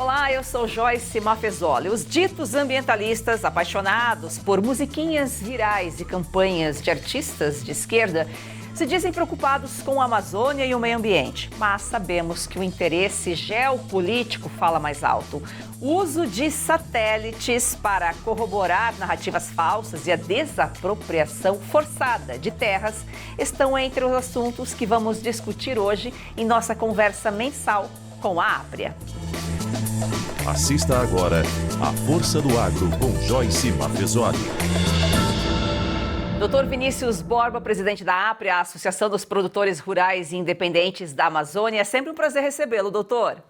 Olá, eu sou Joyce Maffezoli. Os ditos ambientalistas apaixonados por musiquinhas virais e campanhas de artistas de esquerda se dizem preocupados com a Amazônia e o meio ambiente, mas sabemos que o interesse geopolítico fala mais alto. O uso de satélites para corroborar narrativas falsas e a desapropriação forçada de terras estão entre os assuntos que vamos discutir hoje em nossa conversa mensal com a Apria. Assista agora a Força do Agro com Joyce Maffezoli. Dr. Vinícius Borba, presidente da Apria, a Associação dos Produtores Rurais e Independentes da Amazônia. É sempre um prazer recebê-lo, doutor.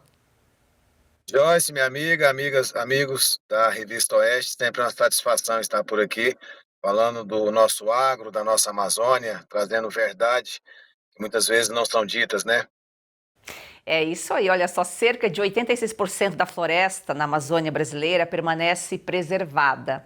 Joyce, minha amiga, amigos da Revista Oeste, sempre uma satisfação estar por aqui, falando do nosso agro, da nossa Amazônia, trazendo verdade que muitas vezes não são ditas, né? É isso aí, olha só, cerca de 86% da floresta na Amazônia brasileira permanece preservada.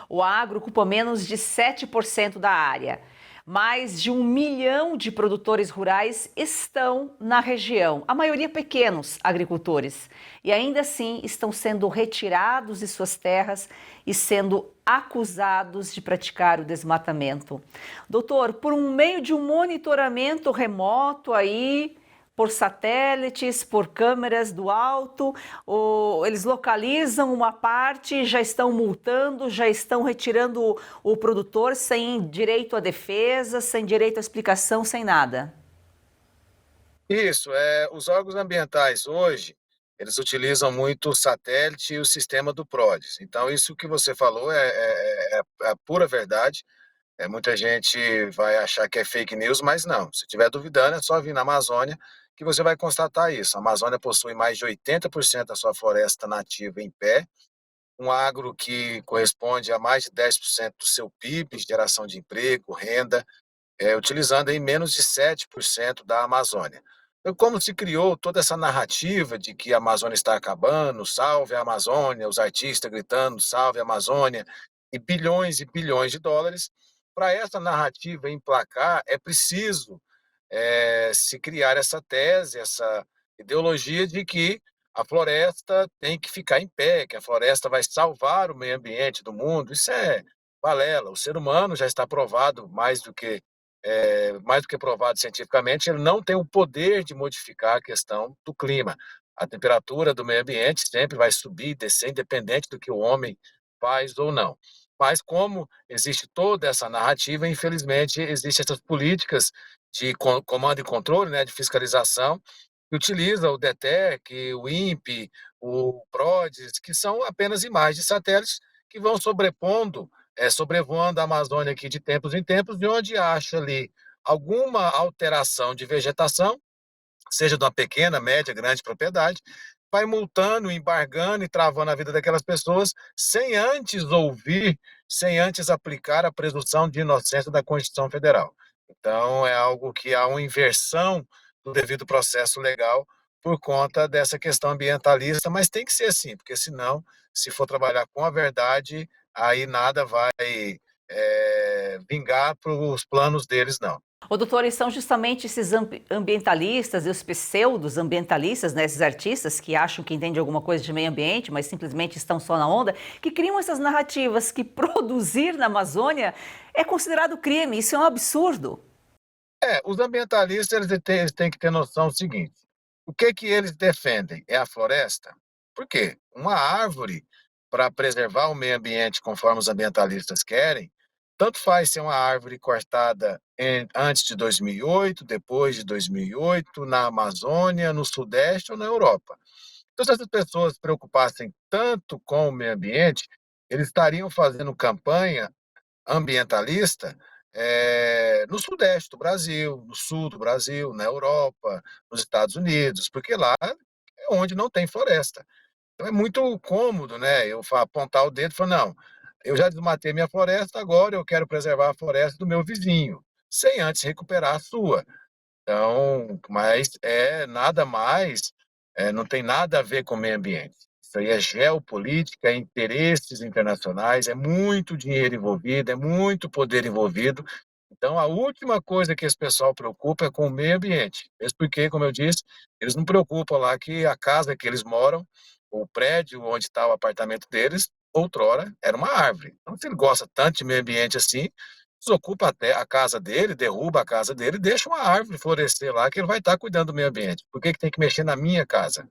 O agro ocupa menos de 7% da área. Mais de 1 milhão de produtores rurais estão na região, a maioria pequenos agricultores. E ainda assim estão sendo retirados de suas terras e sendo acusados de praticar o desmatamento. Doutor, por meio de um monitoramento remoto aí, por satélites, por câmeras do alto, eles localizam uma parte, já estão multando, já estão retirando o produtor sem direito à defesa, sem direito à explicação, sem nada. Isso, os órgãos ambientais hoje, eles utilizam muito o satélite e o sistema do PRODES. Então, isso que você falou é a pura verdade. Muita gente vai achar que é fake news, mas não. Se estiver duvidando, é só vir na Amazônia que você vai constatar isso. A Amazônia possui mais de 80% da sua floresta nativa em pé, um agro que corresponde a mais de 10% do seu PIB, geração de emprego, renda, utilizando aí menos de 7% da Amazônia. Então, como se criou toda essa narrativa de que a Amazônia está acabando, salve a Amazônia, os artistas gritando, salve a Amazônia, e bilhões de dólares, para essa narrativa emplacar, é preciso se criar essa tese, essa ideologia de que a floresta tem que ficar em pé, que a floresta vai salvar o meio ambiente do mundo. Isso é balela. O ser humano já está provado mais do que provado cientificamente, ele não tem o poder de modificar a questão do clima. A temperatura do meio ambiente sempre vai subir e descer, independente do que o homem faz ou não. Mas como existe toda essa narrativa, infelizmente, existem essas políticas de comando e controle, né, de fiscalização, que utiliza o DETEC, o INPE, o PRODES, que são apenas imagens de satélites que vão sobrevoando a Amazônia aqui de tempos em tempos, e onde acha ali alguma alteração de vegetação, seja de uma pequena, média, grande propriedade, vai multando, embargando e travando a vida daquelas pessoas, sem antes ouvir, sem antes aplicar a presunção de inocência da Constituição Federal. Então, é algo que há uma inversão do devido processo legal por conta dessa questão ambientalista, mas tem que ser assim, porque senão, se for trabalhar com a verdade, aí nada vai vingar para os planos deles, não. Ô, doutor, e são justamente esses ambientalistas e os pseudos ambientalistas, né, esses artistas que acham que entendem alguma coisa de meio ambiente, mas simplesmente estão só na onda, que criam essas narrativas que produzir na Amazônia é considerado crime. Isso é um absurdo. Os ambientalistas eles têm que ter noção do seguinte: o que eles defendem? É a floresta? Por quê? Uma árvore, para preservar o meio ambiente conforme os ambientalistas querem, tanto faz ser uma árvore cortada antes de 2008, depois de 2008, na Amazônia, no Sudeste ou na Europa. Então, se essas pessoas se preocupassem tanto com o meio ambiente, eles estariam fazendo campanha ambientalista no Sudeste do Brasil, no Sul do Brasil, na Europa, nos Estados Unidos, porque lá é onde não tem floresta. Então é muito cômodo, né, eu apontar o dedo e falar: "Não, eu já desmatei minha floresta, agora eu quero preservar a floresta do meu vizinho", sem antes recuperar a sua. Então, mas é nada mais, não tem nada a ver com o meio ambiente. Isso aí é geopolítica, é interesses internacionais, é muito dinheiro envolvido, é muito poder envolvido. Então, a última coisa que esse pessoal preocupa é com o meio ambiente. Mesmo porque, como eu disse, eles não preocupam lá que a casa que eles moram O prédio onde está o apartamento deles, outrora, era uma árvore. Então, se ele gosta tanto de meio ambiente assim, desocupa até a casa dele, derruba a casa dele, deixa uma árvore florescer lá, que ele vai estar cuidando do meio ambiente. Por que que tem que mexer na minha casa?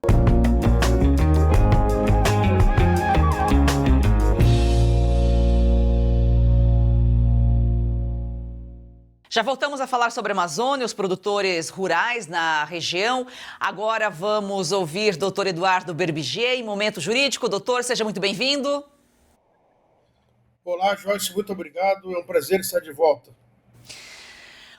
Já voltamos a falar sobre a Amazônia, os produtores rurais na região. Agora vamos ouvir doutor Eduardo Berbiger em Momento Jurídico. Doutor, seja muito bem-vindo. Olá, Joyce, muito obrigado. É um prazer estar de volta.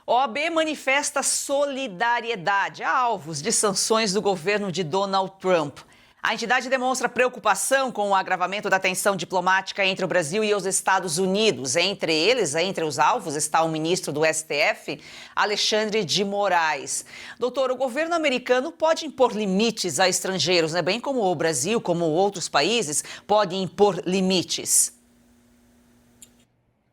OAB manifesta solidariedade a alvos de sanções do governo de Donald Trump. A entidade demonstra preocupação com o agravamento da tensão diplomática entre o Brasil e os Estados Unidos. Entre os alvos, está o ministro do STF, Alexandre de Moraes. Doutor, o governo americano pode impor limites a estrangeiros, né? Bem como o Brasil, como outros países, podem impor limites.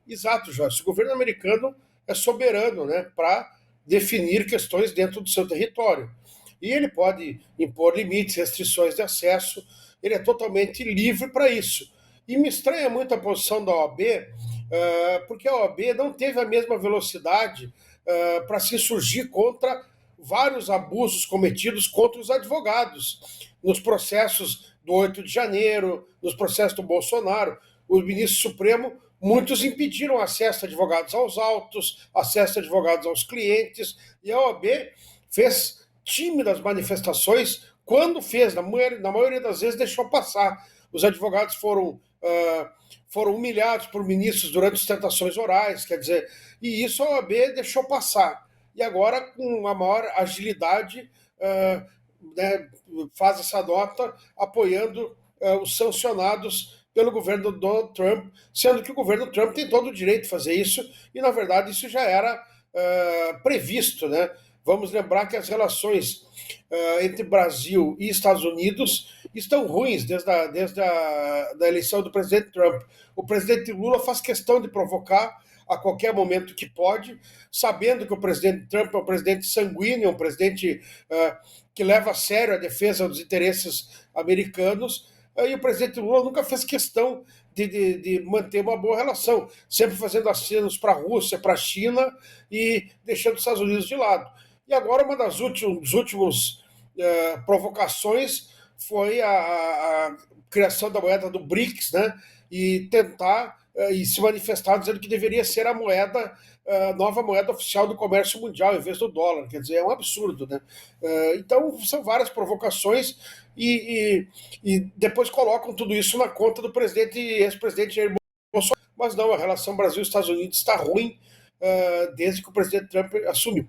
Exato, Joyce. O governo americano é soberano, né, para definir questões dentro do seu território. E ele pode impor limites, restrições de acesso, ele é totalmente livre para isso. E me estranha muito a posição da OAB, porque a OAB não teve a mesma velocidade para se insurgir contra vários abusos cometidos contra os advogados, nos processos do 8 de janeiro, nos processos do Bolsonaro. O ministro Supremo, muitos impediram acesso de advogados aos autos, acesso de advogados aos clientes, e a OAB fez tímidas manifestações, quando fez, na maioria das vezes deixou passar. Os advogados foram humilhados por ministros durante sustentações orais, quer dizer, e isso a OAB deixou passar. E agora, com uma maior agilidade, né, faz essa nota apoiando os sancionados pelo governo do Donald Trump, sendo que o governo Trump tem todo o direito de fazer isso, e na verdade isso já era previsto, né? Vamos lembrar que as relações entre Brasil e Estados Unidos estão ruins desde a eleição do presidente Trump. O presidente Lula faz questão de provocar a qualquer momento que pode, sabendo que o presidente Trump é um presidente sanguíneo, um presidente que leva a sério a defesa dos interesses americanos, e o presidente Lula nunca fez questão de manter uma boa relação, sempre fazendo acenos para a Rússia, para a China e deixando os Estados Unidos de lado. E agora uma das últimas provocações foi a criação da moeda do BRICS, né? E tentar e se manifestar dizendo que deveria ser a nova moeda oficial do comércio mundial, em vez do dólar. Quer dizer, é um absurdo, né? Então, são várias provocações e depois colocam tudo isso na conta do ex-presidente Jair Bolsonaro. Mas não, a relação Brasil-Estados Unidos está ruim desde que o presidente Trump assumiu.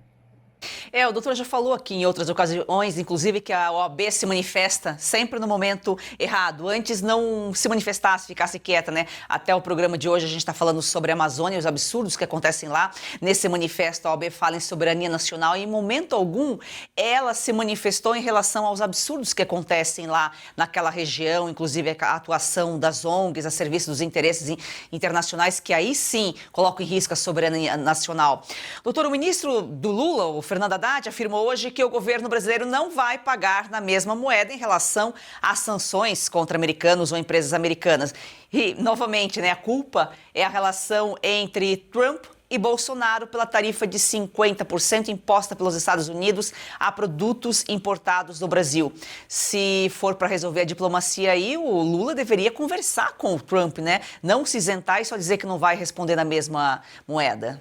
O doutor já falou aqui em outras ocasiões, inclusive, que a OAB se manifesta sempre no momento errado. Antes não se manifestasse, ficasse quieta, né? Até o programa de hoje a gente está falando sobre a Amazônia e os absurdos que acontecem lá. Nesse manifesto a OAB fala em soberania nacional e em momento algum ela se manifestou em relação aos absurdos que acontecem lá naquela região, inclusive a atuação das ONGs, a serviço dos interesses internacionais, que aí sim colocam em risco a soberania nacional. Doutor, o ministro do Lula, o Fernando Haddad, afirmou hoje que o governo brasileiro não vai pagar na mesma moeda em relação às sanções contra americanos ou empresas americanas. E, novamente, né, a culpa é a relação entre Trump e Bolsonaro pela tarifa de 50% imposta pelos Estados Unidos a produtos importados do Brasil. Se for para resolver a diplomacia aí, o Lula deveria conversar com o Trump, né? Não se isentar e só dizer que não vai responder na mesma moeda.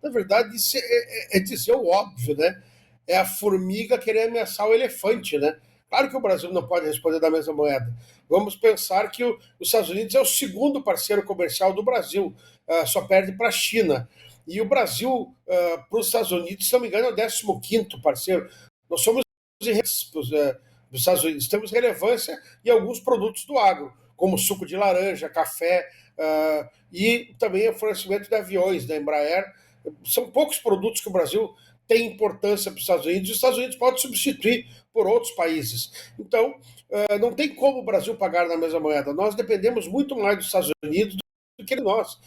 Na verdade, isso é dizer o óbvio, né? É a formiga querer ameaçar o elefante, né? Claro que o Brasil não pode responder da mesma moeda. Vamos pensar que os Estados Unidos é o segundo parceiro comercial do Brasil, só perde para a China. E o Brasil, para os Estados Unidos, se não me engano, é o 15º parceiro. Nós somos dos Estados Unidos, temos relevância em alguns produtos do agro, como suco de laranja, café, e também o fornecimento de aviões da Embraer. São poucos produtos que o Brasil tem importância para os Estados Unidos, e os Estados Unidos podem substituir por outros países. Então, não tem como o Brasil pagar na mesma moeda. Nós dependemos muito mais dos Estados Unidos do que de nós.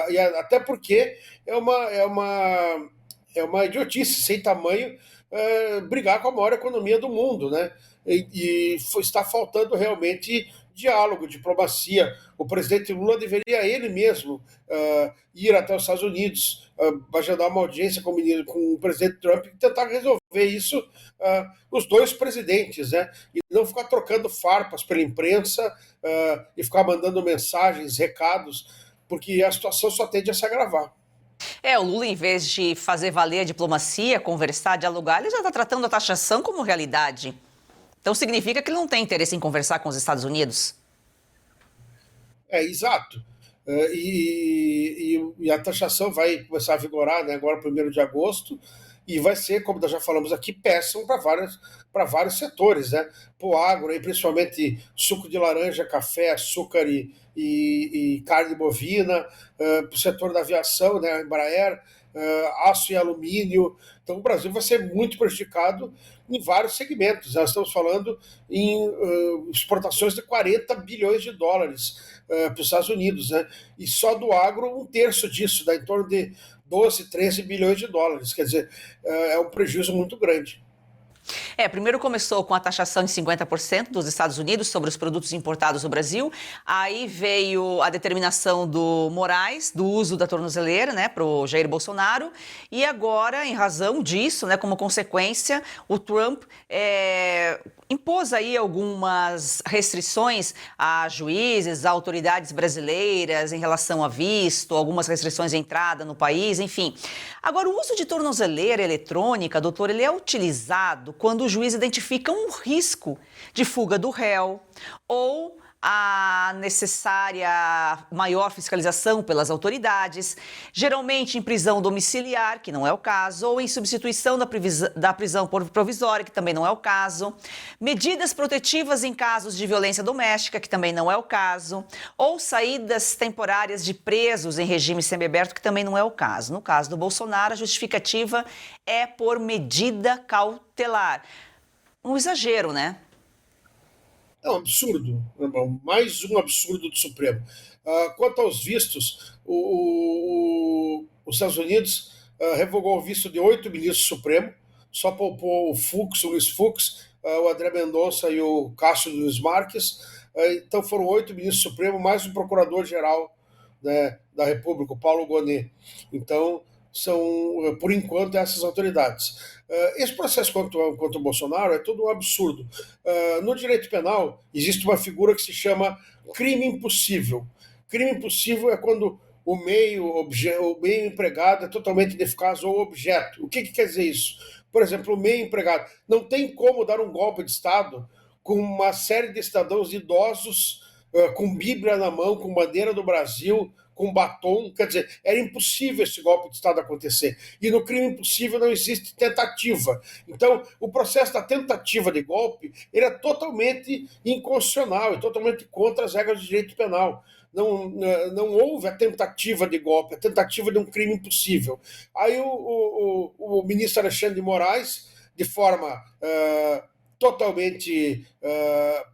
E até porque é uma idiotice sem tamanho brigar com a maior economia do mundo, né? está faltando realmente diálogo, diplomacia. O presidente Lula deveria ele mesmo ir até os Estados Unidos, agendar uma audiência com o presidente Trump e tentar resolver isso, os dois presidentes, né? E não ficar trocando farpas pela imprensa e ficar mandando mensagens, recados, porque a situação só tende a se agravar. O Lula, em vez de fazer valer a diplomacia, conversar, dialogar, ele já está tratando a taxação como realidade. Então significa que ele não tem interesse em conversar com os Estados Unidos? Exato. E a taxação vai começar a vigorar, né, agora, 1º de agosto, e vai ser, como nós já falamos aqui, péssimo para vários setores, né? Para o agro, né, principalmente suco de laranja, café, açúcar e carne bovina, para o setor da aviação, né, Embraer, aço e alumínio. Então o Brasil vai ser muito prejudicado em vários segmentos. Nós estamos falando em exportações de 40 bilhões de dólares para os Estados Unidos, né? E só do agro, 1/3 disso, dá em torno de 12, 13 bilhões de dólares. Quer dizer, é um prejuízo muito grande. Primeiro começou com a taxação de 50% dos Estados Unidos sobre os produtos importados no Brasil. Aí veio a determinação do Moraes, do uso da tornozeleira, né, para o Jair Bolsonaro. E agora, em razão disso, né, como consequência, o Trump impôs aí algumas restrições a juízes, a autoridades brasileiras em relação a visto, algumas restrições de entrada no país, enfim. Agora, o uso de tornozeleira eletrônica, doutor, ele é utilizado quando o juiz identifica um risco de fuga do réu ou a necessária maior fiscalização pelas autoridades, geralmente em prisão domiciliar, que não é o caso, ou em substituição da prisão provisória, que também não é o caso, medidas protetivas em casos de violência doméstica, que também não é o caso, ou saídas temporárias de presos em regime semiaberto, que também não é o caso. No caso do Bolsonaro, a justificativa é por medida cautelar. Um exagero, né? É um absurdo, mais um absurdo do Supremo. Quanto aos vistos, os Estados Unidos revogou o visto de 8 ministros do Supremo, só poupou o Luiz Fux, o André Mendonça e o Cássio Nunes Marques. Então foram 8 ministros do Supremo, mais o Procurador-Geral, né, da República, o Paulo Gonet. Então, são, por enquanto, essas autoridades. Esse processo contra o Bolsonaro é todo um absurdo. No direito penal, existe uma figura que se chama crime impossível. Crime impossível é quando o meio empregado é totalmente ineficaz ou objeto. O que quer dizer isso? Por exemplo, o meio empregado. Não tem como dar um golpe de Estado com uma série de cidadãos idosos, com Bíblia na mão, com bandeira do Brasil, com batom. Quer dizer, era impossível esse golpe de Estado acontecer. E no crime impossível não existe tentativa. Então, o processo da tentativa de golpe, ele é totalmente inconstitucional e totalmente contra as regras do direito penal. Não houve a tentativa de golpe, a tentativa de um crime impossível. Aí o ministro Alexandre de Moraes, de forma totalmente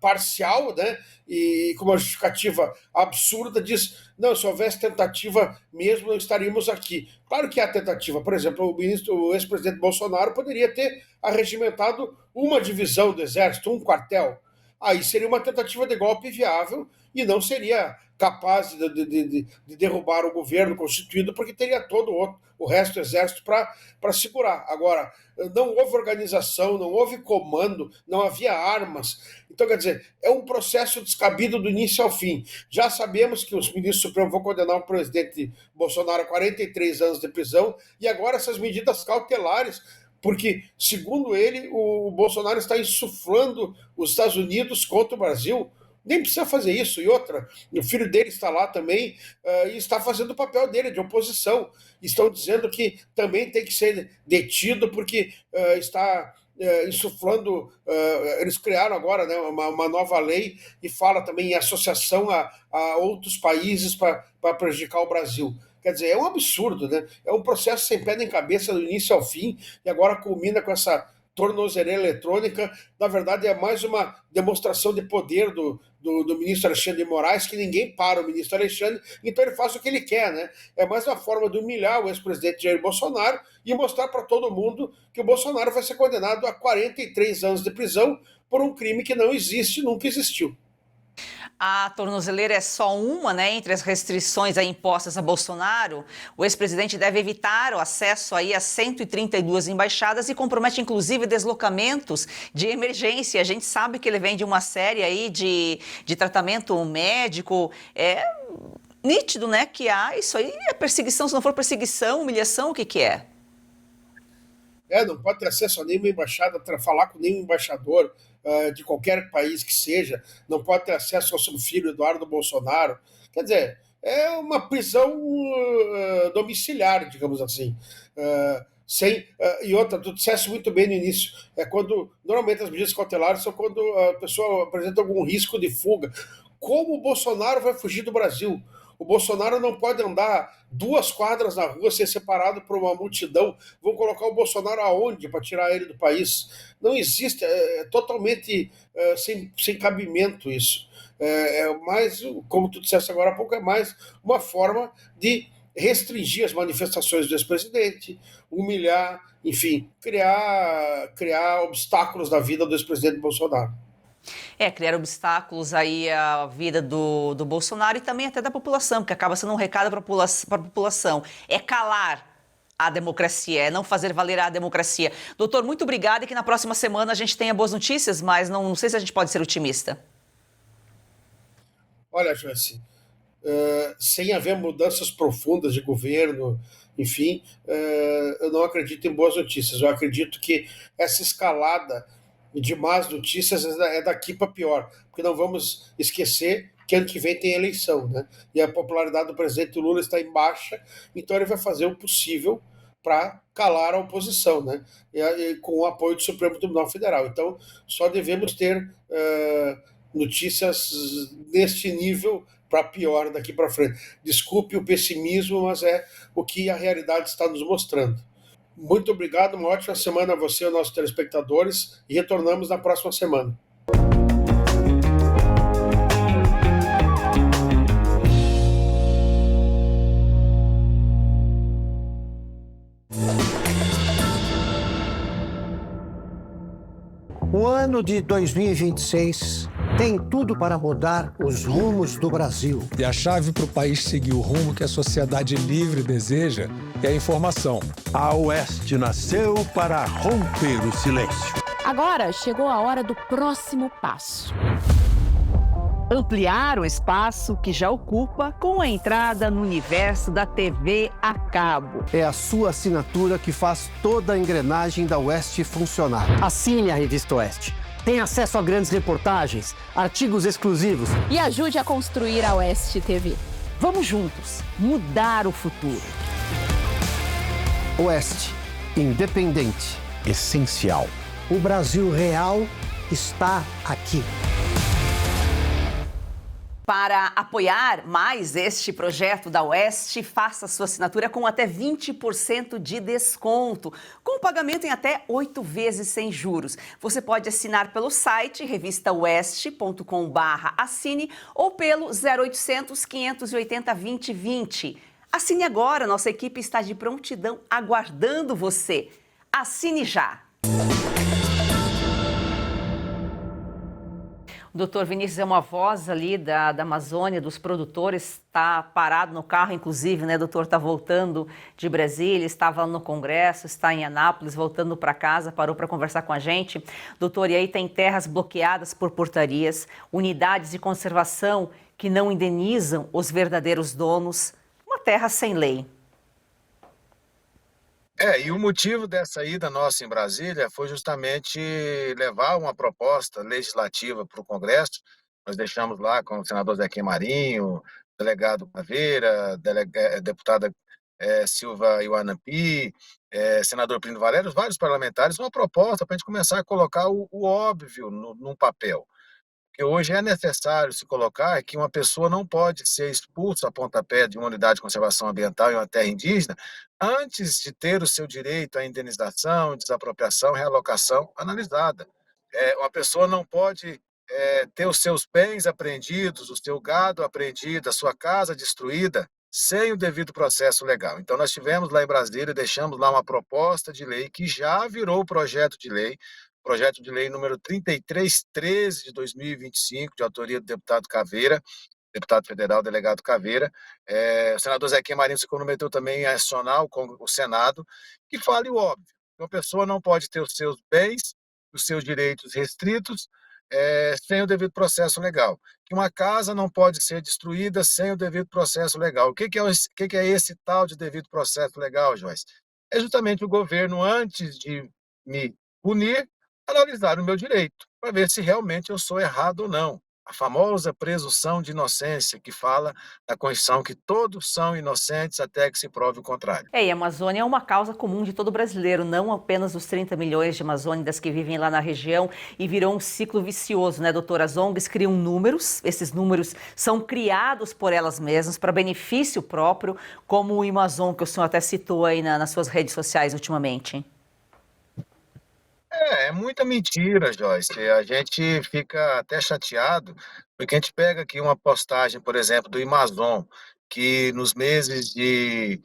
parcial, né, e com uma justificativa absurda, diz: não, se houvesse tentativa mesmo, não estaríamos aqui. Claro que há tentativa. Por exemplo, o ex-presidente Bolsonaro poderia ter arregimentado uma divisão do Exército, um quartel. Aí seria uma tentativa de golpe viável e não seria capaz de derrubar o governo constituído, porque teria todo o resto do Exército para segurar. Agora, não houve organização, não houve comando, não havia armas. Então, quer dizer, é um processo descabido do início ao fim. Já sabemos que os ministros supremos vão condenar o presidente Bolsonaro a 43 anos de prisão, e agora essas medidas cautelares, porque, segundo ele, o Bolsonaro está insuflando os Estados Unidos contra o Brasil. Nem precisa fazer isso. E outra, o filho dele está lá também e está fazendo o papel dele de oposição. Estão dizendo que também tem que ser detido porque está insuflando. Eles criaram agora, né, uma nova lei e fala também em associação a outros países para prejudicar o Brasil. Quer dizer, é um absurdo, né? É um processo sem pé nem cabeça do início ao fim e agora culmina com essa tornozeleira eletrônica. Na verdade, é mais uma demonstração de poder do ministro Alexandre de Moraes, que ninguém para o ministro Alexandre, então ele faz o que ele quer, né? É mais uma forma de humilhar o ex-presidente Jair Bolsonaro e mostrar para todo mundo que o Bolsonaro vai ser condenado a 43 anos de prisão por um crime que não existe, nunca existiu. A tornozeleira é só uma, né, entre as restrições aí impostas a Bolsonaro. O ex-presidente deve evitar o acesso aí a 132 embaixadas e compromete, inclusive, deslocamentos de emergência. A gente sabe que ele vem de uma série aí de tratamento médico. É nítido, né, que há isso aí é perseguição. Se não for perseguição, humilhação, o que que é? Não pode ter acesso a nenhuma embaixada, falar com nenhum embaixador de qualquer país que seja, não pode ter acesso ao seu filho Eduardo Bolsonaro. Quer dizer, é uma prisão domiciliar, digamos assim. E outra, tu disseste muito bem no início, normalmente as medidas cautelares são quando a pessoa apresenta algum risco de fuga. Como o Bolsonaro vai fugir do Brasil? O Bolsonaro não pode andar 2 quadras na rua, ser separado por uma multidão. Vão colocar o Bolsonaro aonde para tirar ele do país? Não existe, é totalmente sem cabimento isso. Mais, como tu disseste agora há pouco, é mais uma forma de restringir as manifestações do ex-presidente, humilhar, enfim, criar obstáculos na vida do ex-presidente Bolsonaro. Criar obstáculos aí à vida do Bolsonaro e também até da população, porque acaba sendo um recado para a população. É calar a democracia, é não fazer valer a democracia. Doutor, muito obrigada e que na próxima semana a gente tenha boas notícias, mas não sei se a gente pode ser otimista. Olha, Joyce, sem haver mudanças profundas de governo, enfim, eu não acredito em boas notícias. Eu acredito que essa escalada de más notícias é daqui para pior, porque não vamos esquecer que ano que vem tem eleição, né? E a popularidade do presidente Lula está em baixa, então ele vai fazer o possível para calar a oposição, né? E com o apoio do Supremo Tribunal Federal. Então, só devemos ter notícias neste nível para pior daqui para frente. Desculpe o pessimismo, mas é o que a realidade está nos mostrando. Muito obrigado, uma ótima semana a você e aos nossos telespectadores e retornamos na próxima semana. O ano de 2026 tem tudo para mudar os rumos do Brasil. E a chave para o país seguir o rumo que a sociedade livre deseja é a informação. A Oeste nasceu para romper o silêncio. Agora chegou a hora do próximo passo. Ampliar o espaço que já ocupa com a entrada no universo da TV a cabo. É a sua assinatura que faz toda a engrenagem da Oeste funcionar. Assine a Revista Oeste. Tem acesso a grandes reportagens, artigos exclusivos. E ajude a construir a Oeste TV. Vamos juntos mudar o futuro. Oeste, independente, Essencial. o Brasil real está aqui. Para apoiar mais este projeto da Oeste, faça sua assinatura com até 20% de desconto, com pagamento em até 8 vezes sem juros. Você pode assinar pelo site revistaoeste.com/assine ou pelo 0800 580 2020. Assine agora, nossa equipe está de prontidão aguardando você. Assine já! O doutor Vinícius é uma voz ali da Amazônia, dos produtores, está parado no carro, inclusive, né, doutor? Está voltando de Brasília, estava no Congresso, está em Anápolis, voltando para casa, parou para conversar com a gente. Doutor, e aí tem terras bloqueadas por portarias, unidades de conservação que não indenizam os verdadeiros donos, uma terra sem lei. E o motivo dessa ida nossa em Brasília foi justamente levar uma proposta legislativa para o Congresso. Nós deixamos lá com o senador Zequim Marinho, delegado Caveira, deputada Silva Iwanampi, senador Plínio Valério, vários parlamentares, uma proposta para a gente começar a colocar o óbvio num papel. Porque hoje é necessário se colocar que uma pessoa não pode ser expulsa a pontapé de uma unidade de conservação ambiental em uma terra indígena antes de ter o seu direito à indenização, desapropriação, realocação analisada. Uma pessoa não pode ter os seus bens apreendidos, o seu gado apreendido, a sua casa destruída, sem o devido processo legal. Então, nós tivemos lá em Brasília, deixamos lá uma proposta de lei que já virou projeto de lei. projeto de lei número 3313 de 2025, de autoria do deputado Caveira, deputado federal, delegado Caveira. O senador Zequinha Marinho se comprometeu também a acionar o Senado, que fale o óbvio. Uma pessoa não pode ter os seus bens, os seus direitos restritos, sem o devido processo legal. Que uma casa não pode ser destruída sem o devido processo legal. O que é esse tal de devido processo legal, Joyce? É justamente o governo, antes de me punir, analisar o meu direito, para ver se realmente eu sou errado ou não. A famosa presunção de inocência, que fala da Constituição que todos são inocentes até que se prove o contrário. E a Amazônia é uma causa comum de todo brasileiro, não apenas dos 30 milhões de amazônidas que vivem lá na região, e virou um ciclo vicioso, né, doutora? As ONGs criam números, esses números são criados por elas mesmas para benefício próprio, como o Amazon, que o senhor até citou aí nas suas redes sociais ultimamente. É muita mentira, Joyce. A gente fica até chateado, porque a gente pega aqui uma postagem, por exemplo, do Amazon, que nos meses de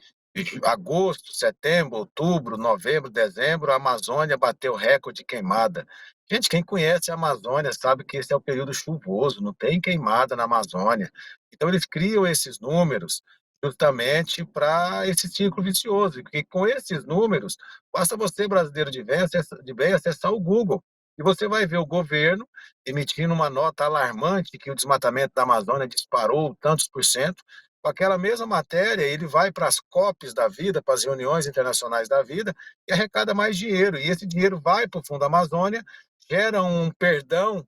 agosto, setembro, outubro, novembro, dezembro, a Amazônia bateu recorde de queimada. Gente, quem conhece a Amazônia sabe que esse é o período chuvoso, não tem queimada na Amazônia. Então, eles criam esses números justamente para esse ciclo vicioso, porque com esses números, basta você, brasileiro de bem, acessar o Google, e você vai ver o governo emitindo uma nota alarmante que o desmatamento da Amazônia disparou tantos por cento. Com aquela mesma matéria, ele vai para as COPs da vida, para as reuniões internacionais da vida, e arrecada mais dinheiro. E esse dinheiro vai para o Fundo Amazônia, gera um perdão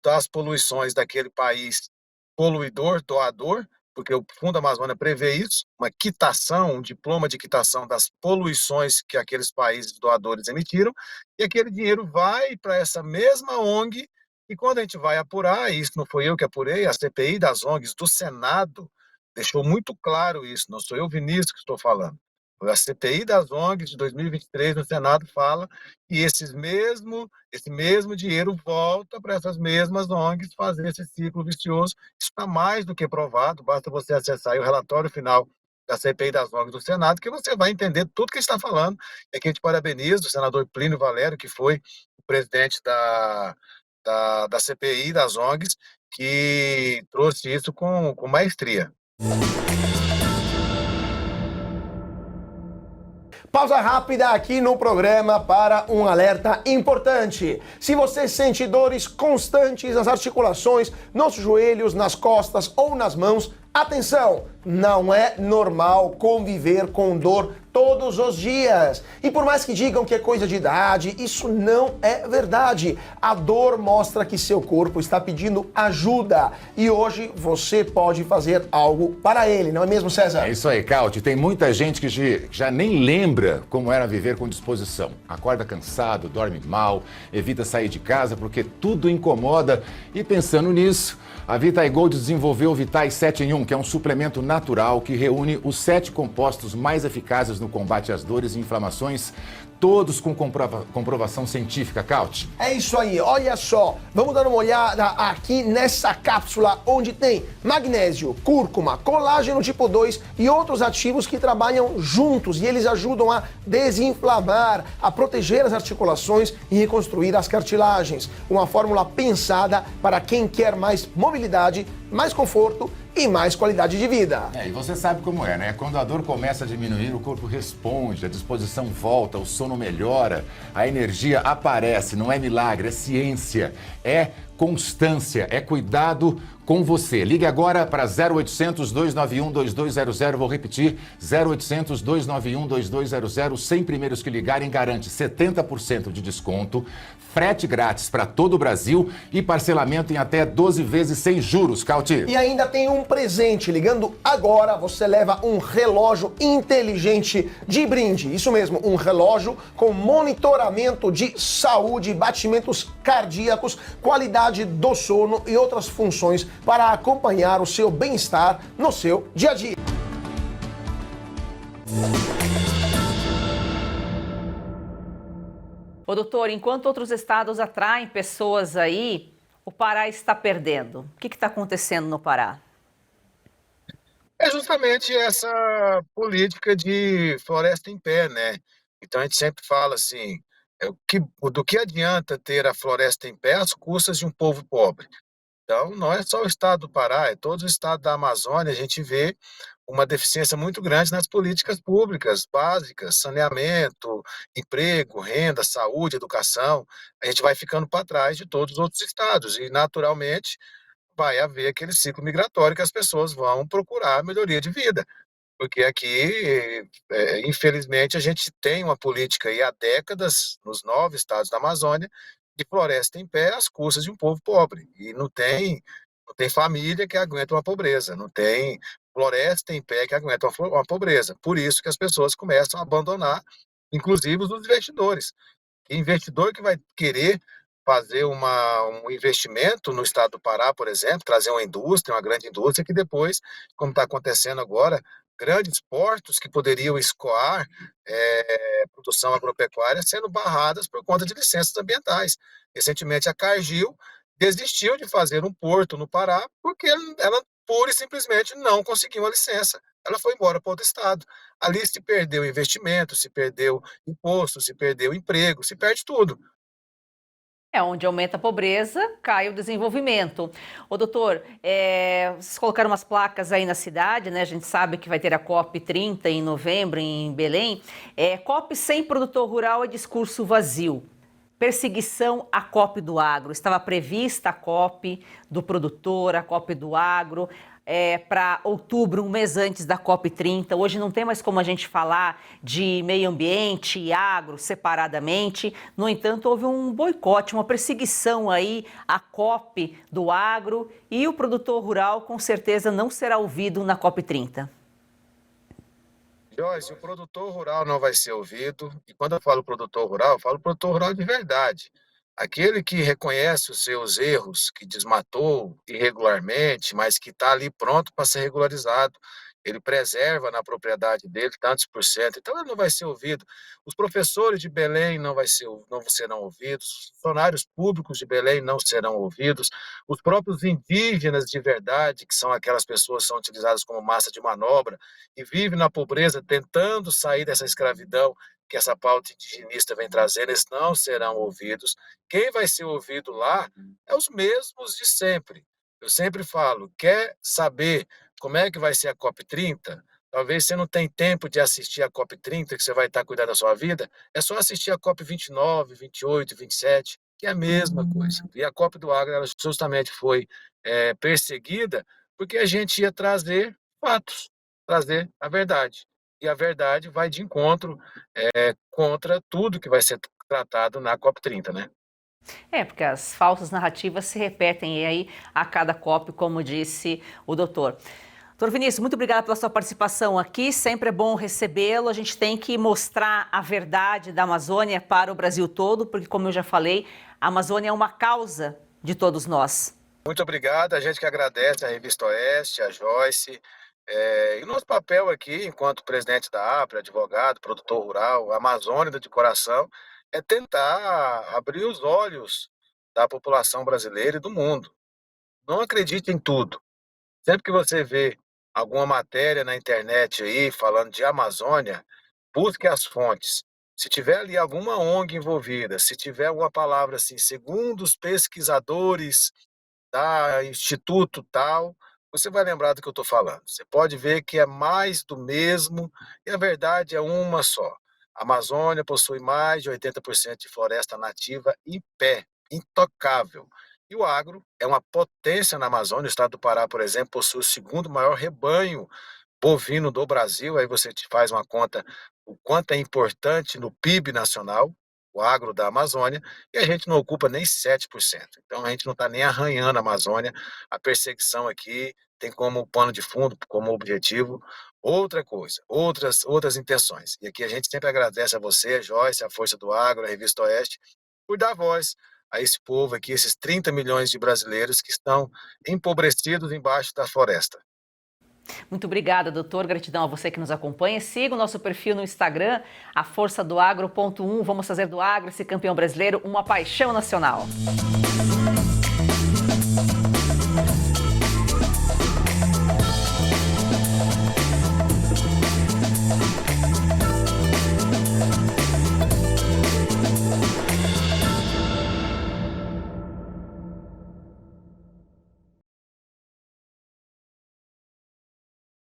das poluições daquele país poluidor, doador, porque o Fundo Amazônia prevê isso, uma quitação, um diploma de quitação das poluições que aqueles países doadores emitiram, e aquele dinheiro vai para essa mesma ONG, e quando a gente vai apurar, e isso não foi eu que apurei, a CPI das ONGs do Senado deixou muito claro isso, não sou eu, Vinícius, que estou falando. A CPI das ONGs de 2023 no Senado fala que esse mesmo dinheiro volta para essas mesmas ONGs fazer esse ciclo vicioso. Isso está mais do que provado, basta você acessar aí o relatório final da CPI das ONGs do Senado, que você vai entender tudo que está falando. É que a gente parabeniza o senador Plínio Valério, que foi o presidente da CPI das ONGs, que trouxe isso com maestria. Pausa rápida aqui no programa para um alerta importante. Se você sente dores constantes nas articulações, nos joelhos, nas costas ou nas mãos, atenção! Não é normal conviver com dor todos os dias. E por mais que digam que é coisa de idade, isso não é verdade. A dor mostra que seu corpo está pedindo ajuda. E hoje você pode fazer algo para ele, não é mesmo, César? É isso aí, Cauti. Tem muita gente que já nem lembra como era viver com disposição. Acorda cansado, dorme mal, evita sair de casa porque tudo incomoda. E pensando nisso, a Vitae Gold desenvolveu o Vitae 7 em 1, que é um suplemento natural que reúne os 7 compostos mais eficazes no combate às dores e inflamações, todos com comprovação científica, Cauti. É isso aí, olha só, vamos dar uma olhada aqui nessa cápsula onde tem magnésio, cúrcuma, colágeno tipo 2 e outros ativos que trabalham juntos e eles ajudam a desinflamar, a proteger as articulações e reconstruir as cartilagens. Uma fórmula pensada para quem quer mais mobilidade, mais conforto e mais qualidade de vida. E você sabe como é, né? Quando a dor começa a diminuir, o corpo responde, a disposição volta, o sono melhora, a energia aparece. Não é milagre, é ciência, é constância, é cuidado com você. Ligue agora para 0800 291 2200, vou repetir, 0800 291 2200, 100 primeiros que ligarem garante 70% de desconto, frete grátis para todo o Brasil e parcelamento em até 12 vezes sem juros, Cauti. E ainda tem um presente, ligando agora você leva um relógio inteligente de brinde, isso mesmo, um relógio com monitoramento de saúde, batimentos cardíacos, qualidade do sono e outras funções para acompanhar o seu bem-estar no seu dia a dia. Ô, doutor, enquanto outros estados atraem pessoas aí, o Pará está perdendo. O que está acontecendo no Pará? É justamente essa política de floresta em pé, né? Então a gente sempre fala assim, Do que adianta ter a floresta em pé às custas de um povo pobre? Então, não é só o estado do Pará, é todo o estado da Amazônia, a gente vê uma deficiência muito grande nas políticas públicas básicas, saneamento, emprego, renda, saúde, educação. A gente vai ficando para trás de todos os outros estados e, naturalmente, vai haver aquele ciclo migratório que as pessoas vão procurar melhoria de vida. Porque aqui, infelizmente, a gente tem uma política aí há décadas, nos 9 estados da Amazônia, de floresta em pé às custas de um povo pobre. E não tem família que aguenta uma pobreza, não tem floresta em pé que aguenta uma pobreza. Por isso que as pessoas começam a abandonar, inclusive os investidores. Investidor que vai querer fazer um investimento no estado do Pará, por exemplo, trazer uma indústria, uma grande indústria, que depois, como está acontecendo agora, grandes portos que poderiam escoar produção agropecuária sendo barradas por conta de licenças ambientais. Recentemente, a Cargill desistiu de fazer um porto no Pará porque ela pura e simplesmente não conseguiu uma licença. Ela foi embora para outro estado. Ali se perdeu investimento, se perdeu imposto, se perdeu emprego, se perde tudo. Onde aumenta a pobreza, cai o desenvolvimento. Ô, doutor, vocês colocaram umas placas aí na cidade, né? A gente sabe que vai ter a COP30 em novembro, em Belém. COP sem produtor rural é discurso vazio. Perseguição à COP do agro. Estava prevista a COP do produtor, a COP do agro, para outubro, um mês antes da COP30. Hoje não tem mais como a gente falar de meio ambiente e agro separadamente. No entanto, houve um boicote, uma perseguição aí à COP do agro, e o produtor rural com certeza não será ouvido na COP30. Joyce, o produtor rural não vai ser ouvido, e quando eu falo produtor rural, eu falo produtor rural de verdade. Aquele que reconhece os seus erros, que desmatou irregularmente, mas que está ali pronto para ser regularizado. Ele preserva na propriedade dele tantos por cento, então ele não vai ser ouvido. Os professores de Belém não serão ouvidos, os funcionários públicos de Belém não serão ouvidos, os próprios indígenas de verdade, que são aquelas pessoas que são utilizadas como massa de manobra e vivem na pobreza tentando sair dessa escravidão que essa pauta indigenista vem trazendo, eles não serão ouvidos. Quem vai ser ouvido lá é os mesmos de sempre. Eu sempre falo, quer saber como é que vai ser a COP30? Talvez você não tenha tempo de assistir a COP30, que você vai estar cuidando da sua vida, é só assistir a COP29, 28, 27, que é a mesma coisa. E a COP do Agro, ela justamente foi perseguida porque a gente ia trazer fatos, trazer a verdade. E a verdade vai de encontro contra tudo que vai ser tratado na COP30, né? Porque as falsas narrativas se repetem aí a cada COP, como disse o doutor. Doutor Vinícius, muito obrigada pela sua participação aqui, sempre é bom recebê-lo. A gente tem que mostrar a verdade da Amazônia para o Brasil todo, porque, como eu já falei, a Amazônia é uma causa de todos nós. Muito obrigado, a gente que agradece a Revista Oeste, a Joyce. E o nosso papel aqui, enquanto presidente da APRA, advogado, produtor rural, amazônida de coração, é tentar abrir os olhos da população brasileira e do mundo. Não acredite em tudo. Sempre que você vê alguma matéria na internet aí falando de Amazônia, busque as fontes. Se tiver ali alguma ONG envolvida, se tiver alguma palavra assim, segundo os pesquisadores da Instituto tal, você vai lembrar do que eu estou falando. Você pode ver que é mais do mesmo e a verdade é uma só. A Amazônia possui mais de 80% de floresta nativa em pé, intocável. E o agro é uma potência na Amazônia. O estado do Pará, por exemplo, possui o segundo maior rebanho bovino do Brasil. Aí você faz uma conta o quanto é importante no PIB nacional, o agro da Amazônia, e a gente não ocupa nem 7%. Então a gente não está nem arranhando a Amazônia. A perseguição aqui tem como pano de fundo, como objetivo, outra coisa, outras intenções. E aqui a gente sempre agradece a você, Joyce, a Força do Agro, a Revista Oeste, por dar voz a esse povo aqui, esses 30 milhões de brasileiros que estão empobrecidos embaixo da floresta. Muito obrigada, doutor. Gratidão a você que nos acompanha. Siga o nosso perfil no Instagram, aforçadoagro.1. Vamos fazer do agro, esse campeão brasileiro, uma paixão nacional.